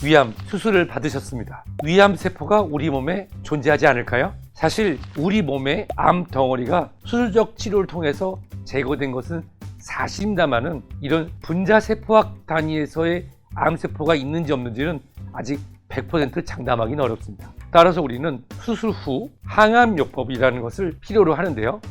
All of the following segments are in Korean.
위암 수술을 받으셨습니다. 위암 세포가 우리 몸에 존재하지 않을까요? 사실 우리 몸의 암 덩어리가 수술적 치료를 통해서 제거된 것은 사실입니다만은 이런 분자세포학 단위에서의 암세포가 있는지 없는지는 아직 100% 장담하기는 어렵습니다. 따라서 우리는 수술 후 항암요법이라는 것을 필요로 하는데요.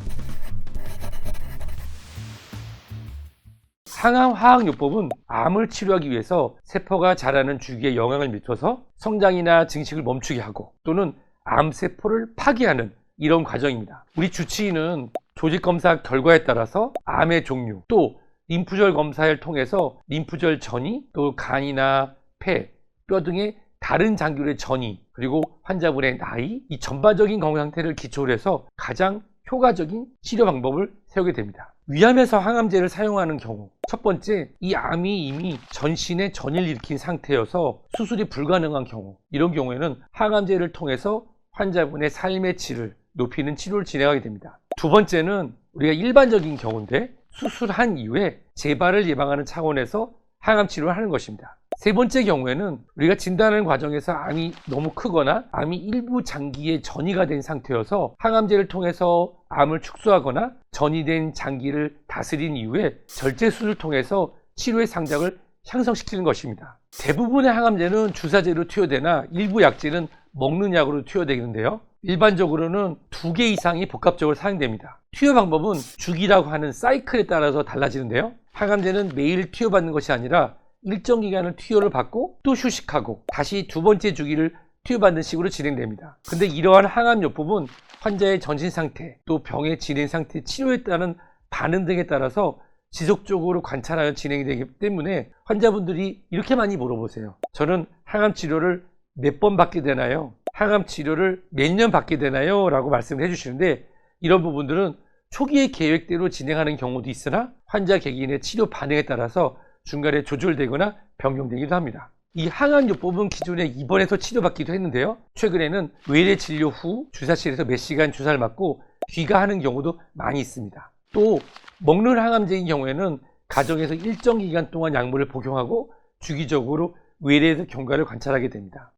항암화학요법은 암을 치료하기 위해서 세포가 자라는 주기에 영향을 미쳐서 성장이나 증식을 멈추게 하고 또는 암세포를 파괴하는 이런 과정입니다. 우리 주치의는 조직검사 결과에 따라서 암의 종류 또 림프절 검사를 통해서 림프절 전이 또 간이나 폐, 뼈 등의 다른 장기의 전이 그리고 환자분의 나이 이 전반적인 건강 상태를 기초로 해서 가장 효과적인 치료 방법을 세우게 됩니다. 위암에서 항암제를 사용하는 경우 첫 번째, 이 암이 이미 전신에 전이를 일으킨 상태여서 수술이 불가능한 경우 이런 경우에는 항암제를 통해서 환자분의 삶의 질을 높이는 치료를 진행하게 됩니다. 두 번째는 우리가 일반적인 경우인데 수술한 이후에 재발을 예방하는 차원에서 항암 치료를 하는 것입니다. 세 번째 경우에는 우리가 진단하는 과정에서 암이 너무 크거나 암이 일부 장기에 전이가 된 상태여서 항암제를 통해서 암을 축소하거나 전이된 장기를 다스린 이후에 절제 수술을 통해서 치료의 상작을 향상시키는 것입니다. 대부분의 항암제는 주사제로 투여되나 일부 약제는 먹는 약으로 투여되는데요. 일반적으로는 2개 이상이 복합적으로 사용됩니다. 투여 방법은 주기라고 하는 사이클에 따라서 달라지는데요. 항암제는 매일 투여받는 것이 아니라 일정 기간을 투여를 받고 또 휴식하고 다시 두 번째 주기를 투여받는 식으로 진행됩니다. 근데 이러한 항암요법은 환자의 전신 상태 또 병의 진행 상태 치료에 따른 반응 등에 따라서 지속적으로 관찰하여 진행이 되기 때문에 환자분들이 이렇게 많이 물어보세요. 저는 항암 치료를 몇 번 받게 되나요? 항암 치료를 몇 년 받게 되나요? 라고 말씀을 해주시는데 이런 부분들은 초기의 계획대로 진행하는 경우도 있으나 환자 개개인의 치료 반응에 따라서 중간에 조절되거나 변경되기도 합니다. 이 항암요법은 기존에 입원해서 치료받기도 했는데요. 최근에는 외래 진료 후 주사실에서 몇 시간 주사를 맞고 귀가하는 경우도 많이 있습니다. 또 먹는 항암제인 경우에는 가정에서 일정 기간 동안 약물을 복용하고 주기적으로 외래에서 경과를 관찰하게 됩니다.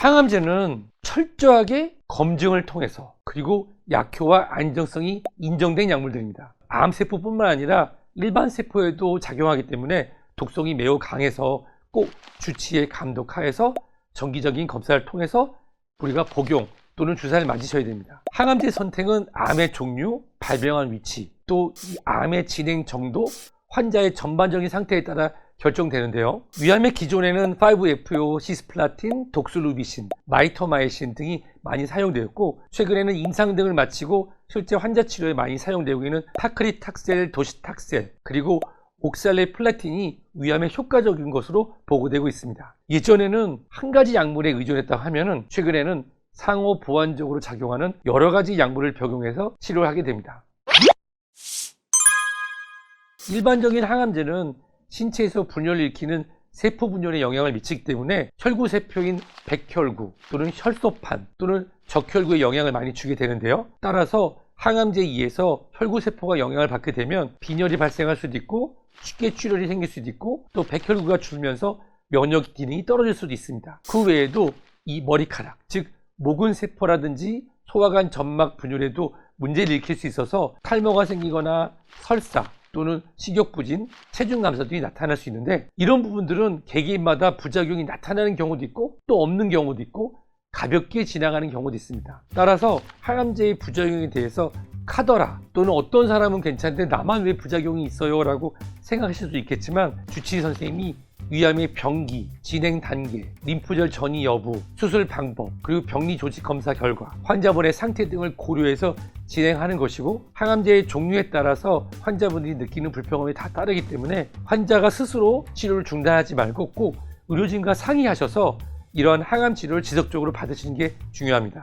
항암제는 철저하게 검증을 통해서 그리고 약효와 안정성이 인정된 약물들입니다. 암세포뿐만 아니라 일반 세포에도 작용하기 때문에 독성이 매우 강해서 꼭 주치의 감독하에서 정기적인 검사를 통해서 우리가 복용 또는 주사를 맞으셔야 됩니다. 항암제 선택은 암의 종류, 발병한 위치, 또 이 암의 진행 정도, 환자의 전반적인 상태에 따라 결정되는데요. 위암의 기존에는 5FO, 시스플라틴, 독슬루비신, 마이토마이신 등이 많이 사용되었고 최근에는 임상 등을 마치고 실제 환자 치료에 많이 사용되고 있는 파크리탁셀, 도시탁셀 그리고 옥살레플라틴이 위암에 효과적인 것으로 보고되고 있습니다. 예전에는 한 가지 약물에 의존했다고 하면은 최근에는 상호 보완적으로 작용하는 여러 가지 약물을 적용해서 치료를 하게 됩니다. 일반적인 항암제는 신체에서 분열을 일으키는 세포 분열에 영향을 미치기 때문에 혈구세포인 백혈구 또는 혈소판 또는 적혈구에 영향을 많이 주게 되는데요. 따라서 항암제에 의해서 혈구세포가 영향을 받게 되면 빈혈이 발생할 수도 있고 쉽게 출혈이 생길 수도 있고 또 백혈구가 줄면서 면역 기능이 떨어질 수도 있습니다. 그 외에도 이 머리카락 즉 모근세포라든지 소화관 점막 분열에도 문제를 일으킬 수 있어서 탈모가 생기거나 설사 또는 식욕부진, 체중 감소 등이 나타날 수 있는데 이런 부분들은 개개인마다 부작용이 나타나는 경우도 있고 또 없는 경우도 있고 가볍게 지나가는 경우도 있습니다. 따라서 항암제의 부작용에 대해서 카더라 또는 어떤 사람은 괜찮은데 나만 왜 부작용이 있어요? 라고 생각하실 수도 있겠지만 주치의 선생님이 위암의 병기, 진행 단계, 림프절 전이 여부, 수술 방법, 그리고 병리 조직 검사 결과, 환자분의 상태 등을 고려해서 진행하는 것이고 항암제의 종류에 따라서 환자분들이 느끼는 불편함이 다 다르기 때문에 환자가 스스로 치료를 중단하지 말고 꼭 의료진과 상의하셔서 이러한 항암 치료를 지속적으로 받으시는 게 중요합니다.